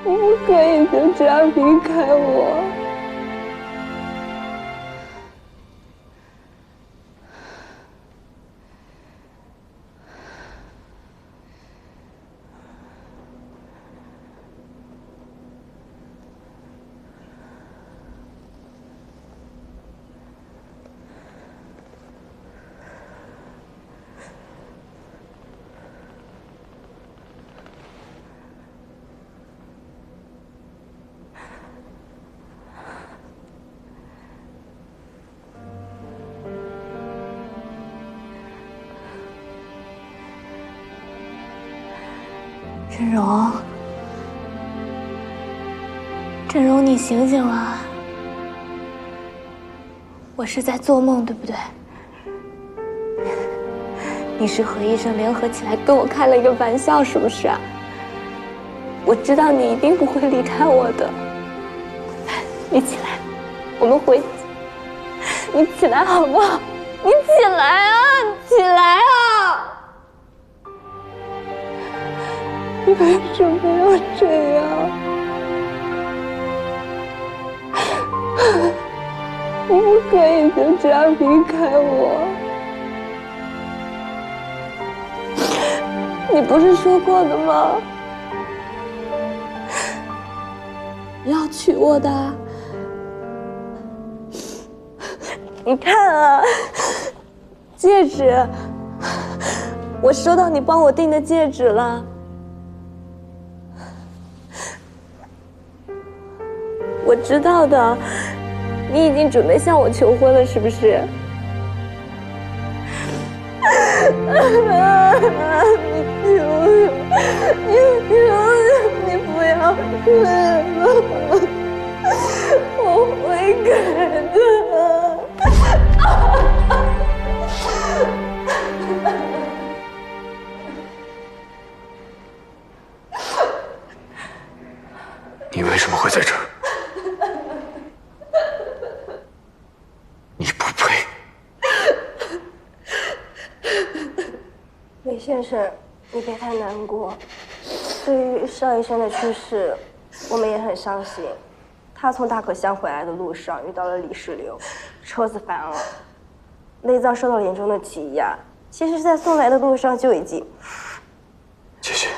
你不可以就这样离开我。振荣，振荣，你醒醒啊！我是在做梦，对不对？你是和医生联合起来跟我开了一个玩笑，是不是啊？我知道你一定不会离开我的。你起来，我们回家。你起来好不好？你起来啊！起来啊！你为什么要这样？你不可以就这样离开我。你不是说过的吗？你要娶我的。你看啊，戒指，我收到你帮我订的戒指了。我知道的，你已经准备向我求婚了，是不是？你不要睡了，我会改的。你为什么会在这儿？你不配。李先生，你别太难过。对于邵医生的去世，我们也很伤心。他从大可乡回来的路上遇到了泥石流，车子翻了，内脏受到了严重的挤压。其实，在送来的路上就已经……谢谢。